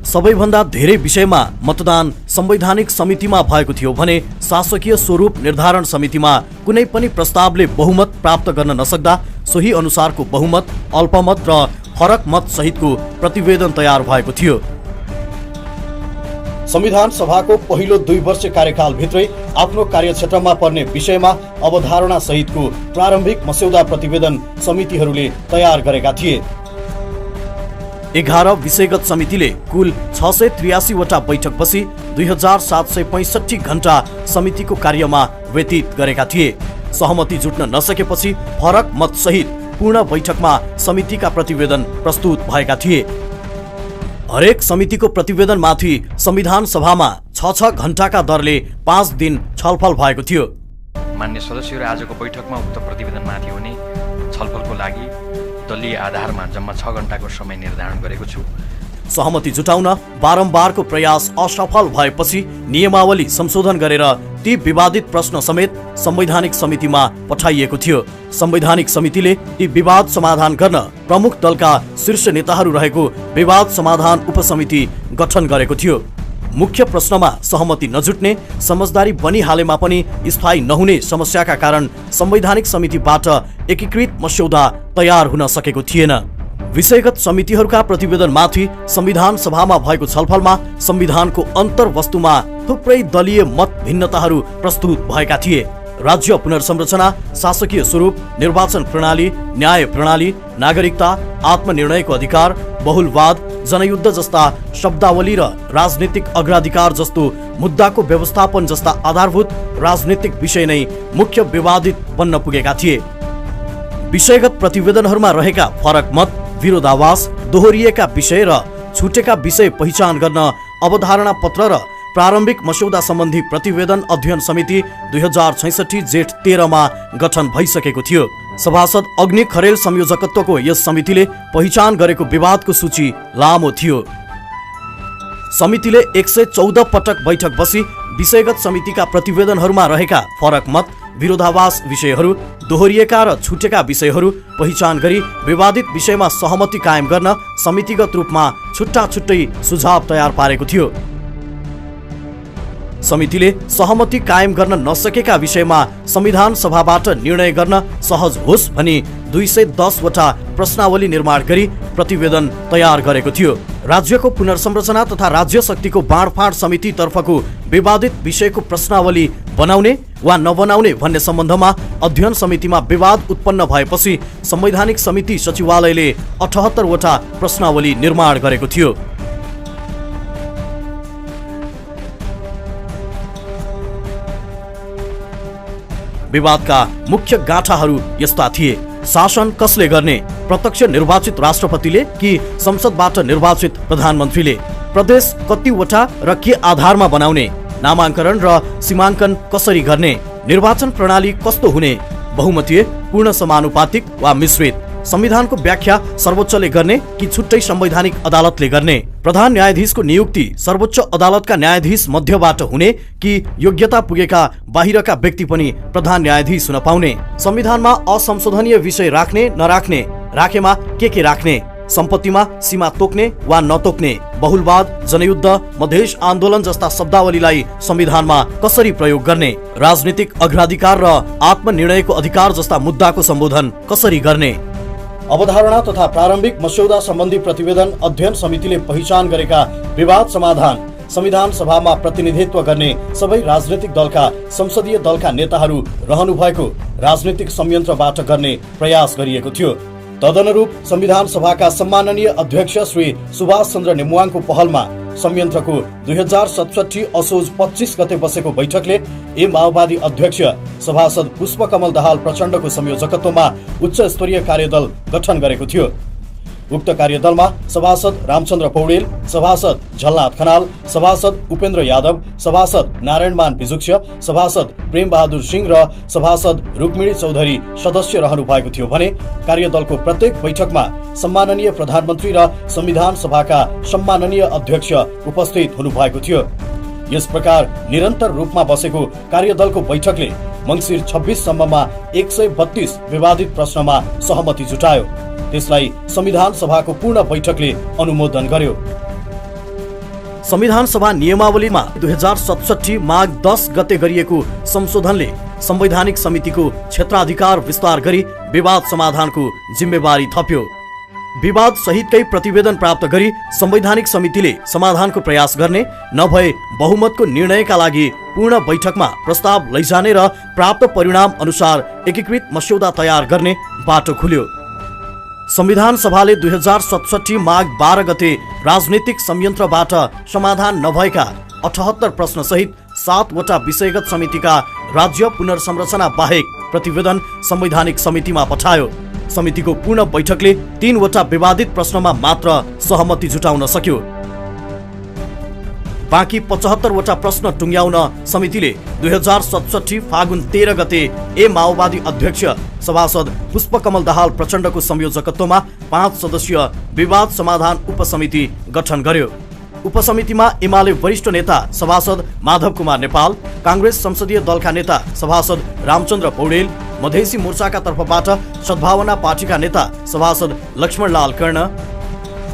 सबैभन्दा धेरै विषयमा मतदान संवैधानिक समितिमा भएको थियो भने शासकीय स्वरूप निर्धारण समितिमा कुनै पनि प्रस्तावले बहुमत प्राप्त गर्न नसक्दा सोही अनुसारको बहुमत, अल्पमत र फरक मत सहितको प्रतिवेदन तयार भएको थियो। संविधान सभाको पहिलो 2 वर्ष कार्यकाल भित्रै आफ्नो कार्यक्षेत्रमा पर्ने विषयमा अवधारणा सहितको प्रारम्भिक मस्यौदा प्रतिवेदन समितिहरूले तयार गरेका थिए। 11 विषयगत समितिले कुल 683 वटा बैठक बसी 2765 घण्टा समितिको कार्यमा व्यतीत गरेका थिए। सहमति जुट्न नसकेपछि फरक मत सहित पूर्ण बैठकमा समितिका प्रतिवेदन प्रस्तुत भएका थिए। हरेक समितिको प्रतिवेदनमाथि संविधान सभामा 6 घण्टाका दरले 5 दिन छलफल भएको थियो। मान्य सदस्यहरू आजको बैठकमा उक्त प्रतिवेदनमाथि हुने छलफलको लागि दलीय आधारमा जम्मा 6 घण्टाको समय निर्धारण गरेको छु। सहमति जुटाउन बारम्बारको प्रयास असफल भएपछि नियमावली संशोधन गरेर ती विवादित प्रश्न समेत संवैधानिक समितिमा पठाइएको थियो। संवैधानिक समितिले ती विवाद समाधान गर्न प्रमुख दलका शीर्ष नेताहरू रहेको विवाद समाधान उपसमिति गठन गरेको थियो। मुख्य प्रश्नमा सहमति नजुट्ने, समझदारी बनिहालेमा पनि स्थायी नहुने समस्याका कारण संवैधानिक समितिबाट एकीकृत मस्यौदा तयार हुन सकेको थिएन। विषयगत समितिहरूका प्रतिवेदनमाथि संविधान सभामा भएको छलफलमा संविधानको अन्तर्वस्तुमा थुप्रै दलीय मत भिन्नताहरू प्रस्तुत भएका थिए। राज्य पुनर्संरचना, शासकीय स्वरूप, निर्वाचन प्रणाली, न्याय प्रणाली, नागरिकता, आत्मनिर्णयको अधिकार, बहुलवाद, जनयुद्ध जस्ता शब्दावली र राजनीतिक अग्राधिकार जस्तो मुद्दाको व्यवस्थापन जस्ता आधारभूत राजनीतिक विषय नै मुख्य विवादित बन्न पुगेका थिए। विषयगत प्रतिवेदनहरूमा रहेका फरक मत, विरोधाभास, दोहोरिएका विषय र छुटेका विषय पहिचान गर्न अवधारणा पत्र र प्रारम्भिक मस्यौदा सम्बन्धी प्रतिवेदन अध्ययन समिति 2066 जेठ 13 मा गठन भइसकेको थियो। सभासद अग्नि खरेल संयोजकत्वको यस समितिले पहिचान गरेको विवादको सूची लामो थियो। समितिले 114 पटक बैठक बसी विषयगत समितिका प्रतिवेदनहरूमा रहेका फरक मत, विरोधाभास विषयहरू, दोहोरिएका र छुटेका विषयहरू पहिचान गरी विवादित विषयमा सहमति कायम गर्न समितिगत रूपमा छुट्टा छुट्टै सुझाव तयार पारेको थियो। समितिले सहमति कायम गर्न नसकेका विषयमा संविधान सभाबाट निर्णय गर्न सहज होस् भनी 210 वटा प्रश्नावली निर्माण गरी प्रतिवेदन तयार गरेको थियो। राज्यको पुनर्संरचना तथा राज्य शक्तिको बाँडफाँड समिति तर्फको विवादित विषयको प्रश्नावली बनाउने वा नबनाउने भन्ने सम्बन्धमा अध्ययन समितिमा विवाद उत्पन्न भएपछि संवैधानिक समिति सचिवालयले 78 वटा प्रश्नावली निर्माण गरेको थियो। विवादका मुख्य गाँठाहरू यस्ता थिए। शासन कसले गर्ने? प्रत्यक्ष निर्वाचित राष्ट्रपतिले कि संसदबाट निर्वाचित प्रधानमन्त्रीले? प्रदेश कतिवटा र के आधारमा बनाउने? नामाङ्कन र सीमाङ्कन कसरी गर्ने? निर्वाचन प्रणाली कस्तो हुने? बहुमतीय, पूर्ण समानुपातिक वा मिश्रित? संविधानको व्याख्या सर्वोच्चले गर्ने कि छुट्टै संवैधानिक अदालतले गर्ने? प्रधान न्यायाधीशको नियुक्ति सर्वोच्च अदालतका न्यायाधीश मध्यबाट हुने कि योग्यता पुगेका बाहिरका व्यक्ति पनि प्रधान न्यायाधीश हुन पाउने? संविधानमा असंशोधनीय विषय राख्ने नराख्ने? राखेमा के राख्ने? सम्पत्तिमा सीमा तोक्ने वा नतोक्ने? बहुलवाद, जनयुद्ध, मधेस आन्दोलन जस्ता शब्दावलीलाई संविधानमा कसरी प्रयोग गर्ने? राजनीतिक अग्राधिकार र आत्मनिर्णयको अधिकार जस्ता मुद्दाको सम्बोधन कसरी गर्ने? अवधारणा तथा प्रारम्भिक मस्यौदा सम्बन्धी प्रतिवेदन अध्ययन समितिले पहिचान गरेका विवाद समाधान संविधान सभामा प्रतिनिधित्व गर्ने सबै राजनीतिक दलका संसदीय दलका नेताहरू रहनु भएको राजनीतिक संयन्त्रबाट गर्ने प्रयास गरिएको थियो। तदनुरूप संविधान सभाका सम्माननीय अध्यक्ष श्री सुभाष चन्द्र नेमुवाङको पहलमा संयन्त्रको 2067 असोज 25 गते बसेको बैठकले माओवादी अध्यक्ष सभासद पुष्पकमल दाहाल प्रचण्डको संयोजकत्वमा उच्च स्तरीय कार्यदल गठन गरेको थियो। उक्त कार्यदलमा सभासद रामचन्द्र पौडेल, सभासद झलनाथ खनाल, सभासद उपेन्द्र यादव, सभासद नारायणमान बिजुक्ष, सभासद प्रेम बहादुर सिंह र सभासद रुक्मिणी चौधरी सदस्य रहनु भएको थियो भने कार्यदलको प्रत्येक बैठकमा सम्माननीय प्रधानमन्त्री र संविधान सभाका सम्माननीय अध्यक्ष उपस्थित हुनु भएको थियो। यस प्रकार निरन्तर रूपमा बसेको कार्यदलको बैठकले मङ्सिर 26 सम्ममा 132 विवादित प्रश्नमा सहमति जुटायो। त्यसलाई संविधान सभाको पूर्ण बैठकले अनुमोदन गर्यो। संविधान सभा नियमावलीमा 2067 माघ 10 गते गरिएको संशोधनले संवैधानिक समितिको क्षेत्राधिकार विस्तार गरी विवाद समाधानको जिम्मेवारी थप्यो। विवाद सहितकै प्रतिवेदन प्राप्त गरी संवैधानिक समितिले समाधानको प्रयास गर्ने, नभए बहुमतको निर्णयका लागि पूर्ण बैठकमा प्रस्ताव लैजाने र प्राप्त परिणाम अनुसार एकीकृत मस्यौदा तयार गर्ने बाटो खुल्यो। संविधान सभाले 2067 माघ 12 गते राजनीतिक संयन्त्रबाट समाधान नभएका 78 प्रश्न सहित 7 वटा विषयगत समितिका राज्य पुनर्संरचना बाहेक प्रतिवेदन संवैधानिक समितिमा पठायो। समितिको पूर्ण बैठकले 3 वटा विवादित प्रश्नमा मात्र सहमति जुटाउन सक्यो। बाँकी 75 वटा प्रश्न टुङ्ग्याउन समितिले 2067 फागुन 13 गते माओवादी अध्यक्ष सभासद पुष्पकमल दाहाल प्रचण्डको संयोजकत्वमा 5 सदस्यीय विवाद समाधान उपसमिति गठन गर्यो। उपसमितिमा एमाले वरिष्ठ नेता सभासद माधव कुमार नेपाल, कांग्रेस संसदीय दलका नेता सभासद रामचन्द्र पौडेल, मधेसी मोर्चाका तर्फबाट सद्भावना पार्टीका नेता सभासद लक्ष्मणलाल कर्ण,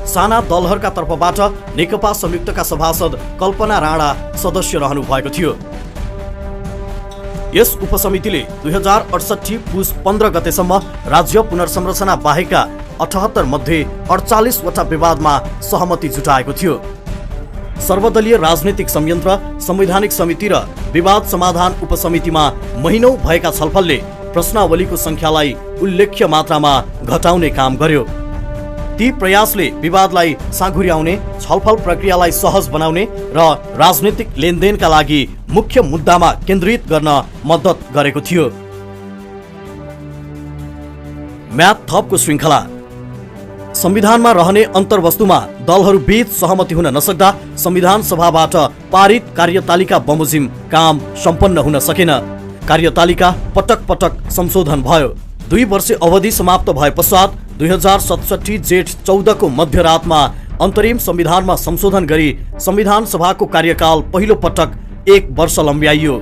साना दलहरूका तर्फबाट नेकपा संयुक्तका सभासद कल्पना राणा सदस्य रहनु भएको थियो। यस उपसमितिले 2068 पुस 15 गतेसम्म राज्य पुनर्संरचना बाहेकका 78 मध्ये 48 वटा विवादमा सहमति जुटाएको थियो। सर्वदलीय राजनीतिक संयन्त्र, संवैधानिक समिति र विवाद समाधान उपसमितिमा महिनौं भएका छलफलले प्रश्नावलीको संख्यालाई उल्लेख्य मात्रामा घटाउने काम गर्यो। ती प्रयासले विवादलाई साँघुर्याउने, छलफल प्रक्रियालाई सहज बनाउने र राजनीतिक लेनदेनका लागि मुख्य मुद्दामा केन्द्रित गर्न मद्दत गरेको थियो। म्याद थपको श्रृङ्खला। संविधानमा रहने अन्तर्वस्तुमा दलहरू बीच सहमति हुन नसक्दा संविधान सभाबाट पारित कार्यतालिका बमोजिम काम सम्पन्न हुन सकेन। कार्यतालिका पटक पटक संशोधन भयो। 2 वर्ष अवधि समाप्त भए पश्चात 2067 जेठ 14 को मध्यरातमा अन्तरिम संविधानमा संशोधन गरी संविधान सभाको कार्यकाल पहिलो पटक 1 वर्ष लम्ब्याइयो।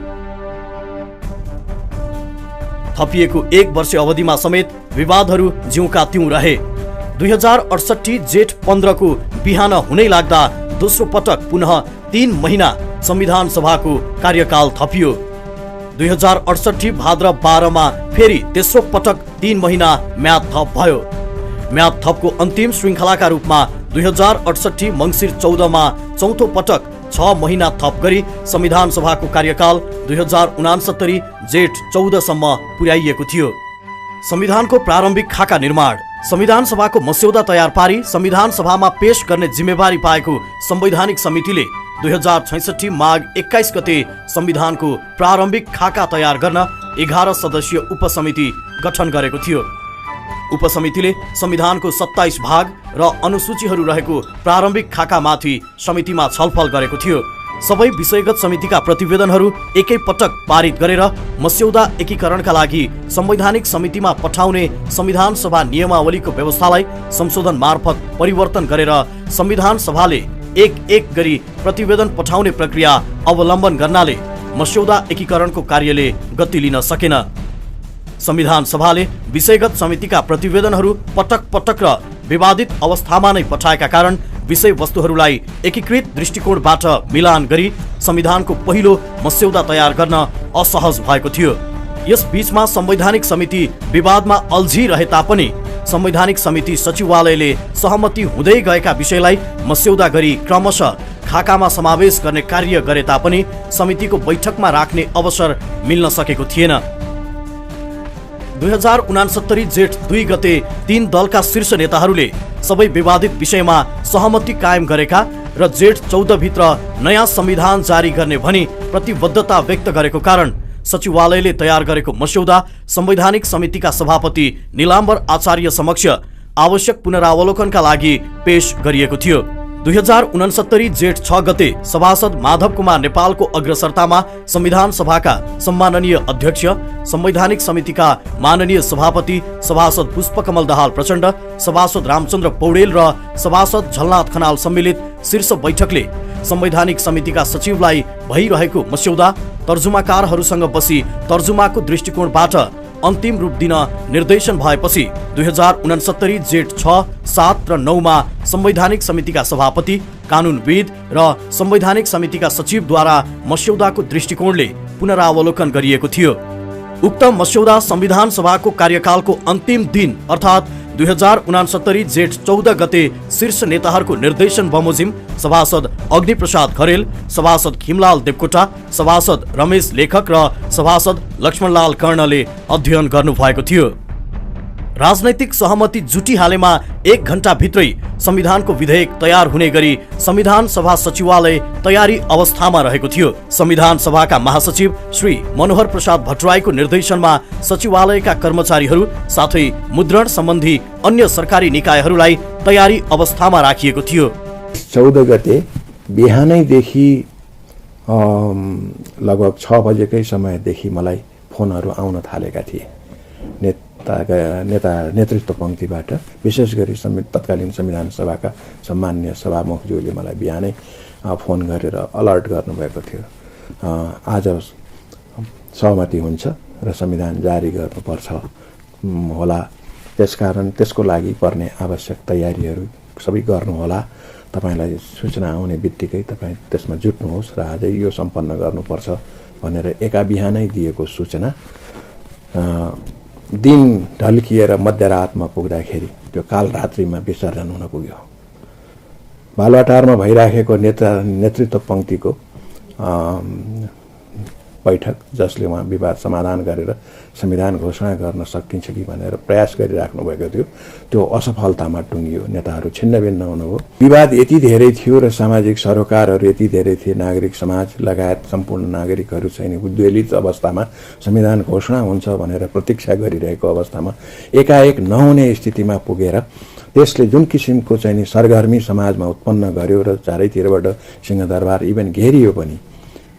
थपिएको 1 वर्ष अवधिमा समेत विवादहरू ज्यूका त्यों रहे। 2068 जेठ 15 को बिहान हुनै लाग्दा दोस्रो पटक पुनः 3 महिना संविधान सभाको कार्यकाल थपियो। 2068 भाद्र 12 मा फेरि तेस्रो पटक 3 महिना म्याद थप भयो। म्याद थपको अन्तिम श्रृङ्खलाका रूपमा 2068 मङ्सिर 14 मा चौथो पटक 6 महिना थप गरी संविधान सभाको कार्यकाल 2069 जेठ 14 सम्म पुर्याइएको थियो। संविधानको प्रारम्भिक खाका निर्माण, संविधान सभाको मस्यौदा तयार पारी संविधान सभामा पेश गर्ने जिम्मेवारी पाएको संवैधानिक समितिले 2066 माघ 21 गते संविधानको प्रारम्भिक खाका तयार गर्न 11 सदस्यीय उपसमिति गठन गरेको थियो। उपसमितिले संविधानको 27 भाग र अनुसूचीहरू रहेको प्रारम्भिक खाकामाथि समितिमा छलफल गरेको थियो। सबै विषयगत समितिका प्रतिवेदनहरू एकै पटक पारित गरेर मस्यौदा एकीकरणका लागि संवैधानिक समितिमा पठाउने संविधान सभा नियमावलीको व्यवस्थालाई संशोधन मार्फत परिवर्तन गरेर संविधान सभाले एक गरी प्रतिवेदन पठाउने प्रक्रिया अवलम्बन गर्नाले मस्यौदा एकीकरणको कार्यले गति लिन सकेन। संविधान सभाले विषयगत समितिका प्रतिवेदनहरू पटक पटक र विवादित अवस्थामा नै पठाएका कारण विषय वस्तुहरूलाई एकीकृत दृष्टिकोणबाट मिलान गरी संविधानको पहिलो मस्यौदा तयार गर्न असहज भएको थियो। यस बीचमा संवैधानिक समिति विवादमा अल्झिरहे तापनि संवैधानिक समिति सचिवालयले सहमति हुँदै गएका विषयलाई मस्यौदा गरी क्रमशः खाकामा समावेश गर्ने कार्य गरे तापनि समितिको बैठकमा राख्ने अवसर मिल्न सकेको थिएन। 2069 जेठ 2 गते 3 दलका शीर्ष नेताहरूले सबै विवादित विषयमा सहमति कायम गरेका र जेठ 14 भित्र नयाँ संविधान जारी गर्ने भनी प्रतिबद्धता व्यक्त गरेको कारण सचिवालयले तयार गरेको मस्यौदा संवैधानिक समितिका सभापति नीलाम्बर आचार्य समक्ष आवश्यक पुनरावलोकनका लागि पेश गरिएको थियो। 2069 जेठ 6 गते सभासद माधव कुमार नेपालको अग्रसरतामा संविधान सभाका सम्माननीय अध्यक्ष, संवैधानिक समितिका माननीय सभापति सभासद पुष्पकमल दाहाल प्रचण्ड, सभासद रामचन्द्र पौडेल र सभासद झलनाथ खनाल सम्मिलित शीर्ष बैठकले संवैधानिक समितिका सचिवलाई भइरहेको मस्यौदा तर्जुमाकारहरूसँग बसी तर्जुमाको दृष्टिकोणबाट अन्तिम रूप दिन निर्देशन भएपछि 2069 जेठ 6, 7 र 9 मा संवैधानिक समितिका सभापति, कानुनविद र संवैधानिक समितिका सचिवद्वारा मस्यौदाको दृष्टिकोणले पुनरावलोकन गरिएको थियो। उक्त मस्यौदा संविधान सभाको कार्यकालको अन्तिम दिन अर्थात् 2069 जेठ 14 गते शीर्ष नेताहरूको निर्देशन बमोजिम सभासद अग्निप्रसाद खरेल, सभासद खिमलाल देवकोटा, सभासद रमेश लेखक र सभासद लक्ष्मणलाल कर्णले अध्ययन गर्नुभएको थियो। राजनैतिक सहमति जुटिहालेमा 1 घण्टा भित्रै संविधानको विधेयक तयार हुने गरी संविधान सभा सचिवालय तयारी अवस्थामा रहेको थियो। संविधान सभाका महासचिव श्री मनोहर प्रसाद भट्टराईको निर्देशनमा सचिवालयका कर्मचारीहरू साथै मुद्रण सम्बन्धी अन्य सरकारी निकायहरूलाई तयारी अवस्थामा राखिएको थियो। 14 गते बिहानैदेखि लगभग 6 बजेकै समयदेखि मलाई फोनहरू आउन थालेका थिए नेतृत्व पङ्क्तिबाट, विशेष गरी तत्कालीन संविधान सभाका सम्मान्य सभामुखज्यूले मलाई बिहानै फोन गरेर अलर्ट गर्नुभएको थियो। आज सहमति हुन्छ र संविधान जारी गर्नुपर्छ होला, त्यसकारण त्यसको लागि पर्ने आवश्यक तयारीहरू सबै गर्नुहोला, तपाईँलाई सूचना आउने बित्तिकै तपाईँ त्यसमा जुट्नुहोस् र आजै यो सम्पन्न गर्नुपर्छ भनेर एका बिहानै दिएको सूचना दिन ढल्किएर मध्यरातमा पुग्दाखेरि त्यो कालरात्रिमा विसर्जन हुन पुग्यो। बालुवाटारमा भइराखेको नेतृत्व पङ्क्तिको बैठक, जसले उहाँ विवाद समाधान गरेर संविधान घोषणा गर्न सकिन्छ कि भनेर प्रयास गरिराख्नु भएको थियो, त्यो असफलतामा टुङ्गियो। नेताहरू छिन्नभिन्न हुनुभयो। विवाद यति धेरै थियो र सामाजिक सरोकारहरू यति धेरै थिए, नागरिक समाज लगायत सम्पूर्ण नागरिकहरू चाहिँ उद्वेलित अवस्थामा संविधान घोषणा हुन्छ भनेर प्रतीक्षा गरिरहेको अवस्थामा एकाएक नहुने स्थितिमा पुगेर त्यसले जुन किसिमको चाहिँ सरगर्मी समाजमा उत्पन्न गर्यो र चारैतिरबाट सिंहदरबार इभन घेरियो पनि,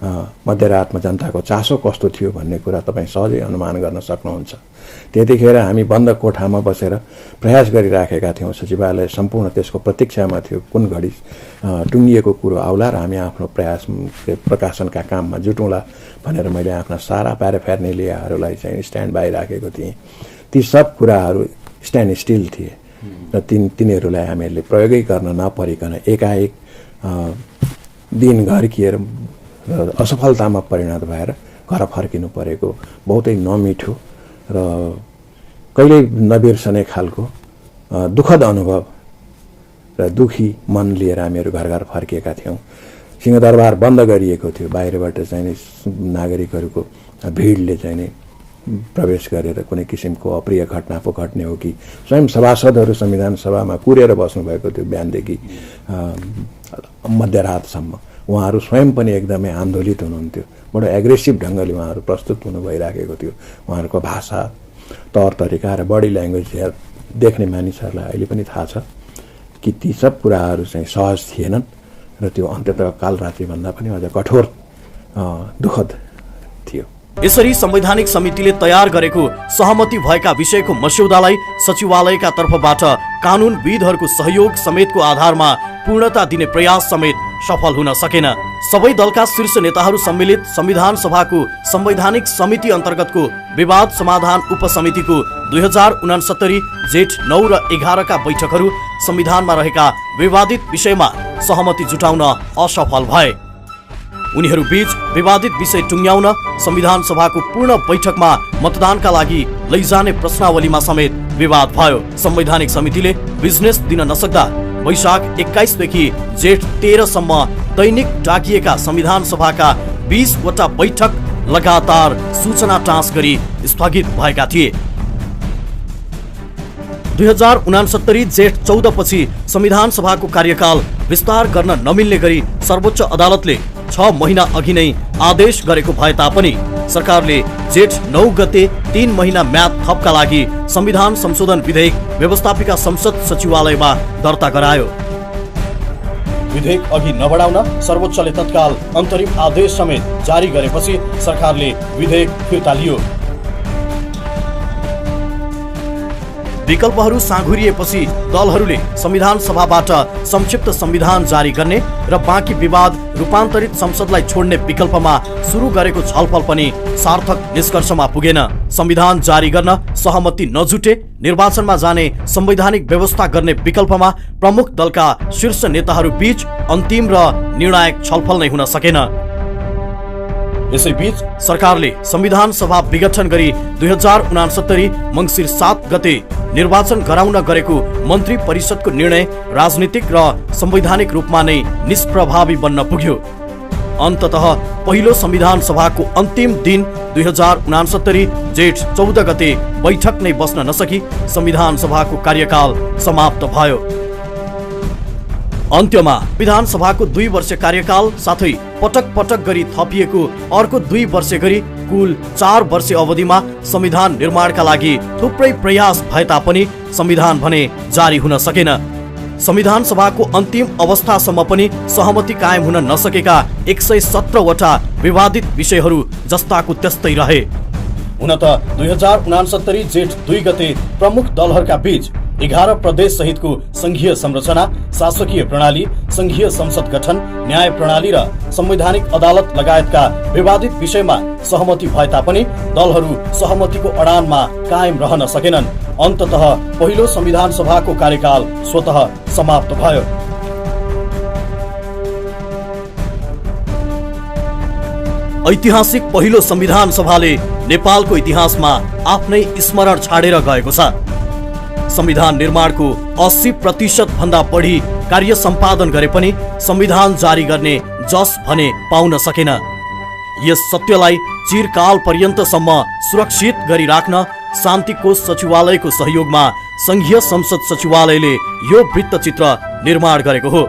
मध्यरातमा जनताको चासो कस्तो थियो भन्ने कुरा तपाईँ सहजै अनुमान गर्न सक्नुहुन्छ। त्यतिखेर हामी बन्द कोठामा बसेर प्रयास गरिराखेका थियौँ। सचिवालय सम्पूर्ण त्यसको प्रतीक्षामा थियो कुन घडी टुङ्गिएको कुरो आउला र हामी आफ्नो प्रयास प्रकाशनका काममा जुटौँला भनेर मैले आफ्ना सारा प्याराफेर्नेलियाहरूलाई चाहिँ स्ट्यान्ड बाई राखेको थिएँ। ती सब कुराहरू स्ट्यान्ड स्टिल थिए र तिनीहरूलाई हामीहरूले प्रयोगै गर्न नपरिकन एकाएक दिन घर्किएर असफलतामा परिणत भएर घर फर्किनु परेको बहुतै नमिठो र कहिल्यै नबिर्सने खालको दुःखद अनुभव र दुखी मन लिएर हामीहरू घर घर फर्किएका थियौँ। सिंहदरबार बन्द गरिएको थियो। बाहिरबाट चाहिँ नागरिकहरूको भिडले चाहिँ प्रवेश गरेर कुनै किसिमको अप्रिय घटना पो घट्ने हो कि स्वयं सभासदहरू संविधान सभामा कुरेर बस्नुभएको थियो बिहानदेखि मध्यरातसम्म। उहाँहरू स्वयं पनि एकदमै आन्दोलित हुनुहुन्थ्यो। बडो एग्रेसिभ ढङ्गले उहाँहरू प्रस्तुत हुनु भइराखेको थियो। उहाँहरूको भाषा तौर तरिका र बडी ल्याङ्ग्वेज देख्ने मानिसहरूलाई अहिले पनि थाहा छ कि ती सब कुराहरू चाहिँ सहज थिएनन् र त्यो अन्ततः कालरात्रिभन्दा पनि अझ कठोर दुःखद थियो। यसरी संवैधानिक समितिले तयार गरेको सहमति भएका विषयको मस्यौदालाई सचिवालयका तर्फबाट कानुनविदहरूको सहयोग समेतको आधारमा पूर्णता दिने प्रयास समेत सफल हुन सकेन। सबै दलका शीर्ष नेताहरू सम्मिलित संविधान सभाको संवैधानिक समिति अन्तर्गतको विवाद समाधान उपसमितिको 2069 जेठ 9 र 11 का बैठकहरू संविधानमा रहेका विवादित विषयमा सहमति जुटाउन असफल भए। उनीहरू बीच विवादित विषय टुङ्ग्याउन संविधान सभाको पूर्ण बैठकमा मतदानका लागि लैजाने प्रश्नावलीमा समेत विवाद भयो। संवैधानिक समितिले बिजनेस दिन नसक्दा वैशाख 21 देखि जेठ 13 सम्म दैनिक डाकिएका संविधान सभाका 20 वटा बैठक लगातार सूचना टाँस गरी स्थगित भएका थिए। 2069 जेठ 14 पछि संविधान सभाको कार्यकाल विस्तार गर्न नमिल्ने गरी सर्वोच्च अदालतले 6 महिना अघि नै आदेश गरेको भए तापनि सरकारले जेठ 9 गते 3 महिना म्याद थपका लागि संविधान संशोधन विधेयक व्यवस्थापिका संसद सचिवालयमा दर्ता गरायो। विधेयक अघि नबढाउन सर्वोच्चले तत्काल अन्तरिम आदेश समेत जारी गरेपछि सरकारले विधेयक फिर्ता लियो। विकल्पहरू साँघुरिएपछि दलहरूले संविधान सभाबाट संक्षिप्त संविधान जारी गर्ने र बाँकी विवाद रूपान्तरित संसदलाई छोड्ने विकल्पमा सुरु गरेको छलफल पनि सार्थक निष्कर्षमा पुगेन। संविधान जारी गर्न सहमति नजुटे निर्वाचनमा जाने संवैधानिक व्यवस्था गर्ने विकल्पमा प्रमुख दलका शीर्ष नेताहरू बीच अन्तिम र निर्णायक छलफल नै हुन सकेन। यसैबीच सरकारले संविधान सभा विघटन गरी 2069 मङ्सिर 7 गते निर्वाचन गराउन गरेको मन्त्री परिषदको निर्णय राजनीतिक र संवैधानिक रूपमा नै निष्प्रभावी बन्न पुग्यो। अन्ततः पहिलो संविधान सभाको अन्तिम दिन 2069 जेठ 14 गते बैठक नै बस्न नसकी संविधान सभाको कार्यकाल समाप्त भयो। अन्त्यमा विधान सभाको 2 वर्ष कार्यकाल साथै पटक पटक गरी थपिएको अर्को 2 वर्ष गरी कुल 4 वर्ष अवधिमा संविधान निर्माणका लागि थुप्रै प्रयास भए तापनि संविधान भने जारी हुन सकेन। संविधान सभाको अन्तिम अवस्थासम्म पनि सहमति कायम हुन नसकेका 117 वटा विवादित विषयहरू जस्ताको त्यस्तै रहे। हुन त 2069 जेठ 2 गते प्रमुख दलहरूका बीच 11 प्रदेश सहितको संघीय संरचना, शासकीय प्रणाली, संघीय संसद गठन, न्याय प्रणाली र संवैधानिक अदालत लगायतका विवादित विषयमा सहमति भए तापनि दलहरू सहमतिको अडानमा कायम रहन सकेनन्। अन्ततः पहिलो संविधान सभाको कार्यकाल स्वतः समाप्त भयो। ऐतिहासिक पहिलो संविधान सभाले नेपालको इतिहासमा आफ्नै स्मरण छाडेर गएको छ। संविधान निर्माणको 80% भन्दा बढी कार्य सम्पादन गरे पनि संविधान जारी गर्ने जस भने पाउन सकेन। यस सत्यलाई चिरकाल पर्यन्तसम्म सुरक्षित गरी राख्न शान्ति कोष सचिवालयको सहयोगमा संघीय संसद सचिवालयले यो वृत्तचित्र निर्माण गरेको हो।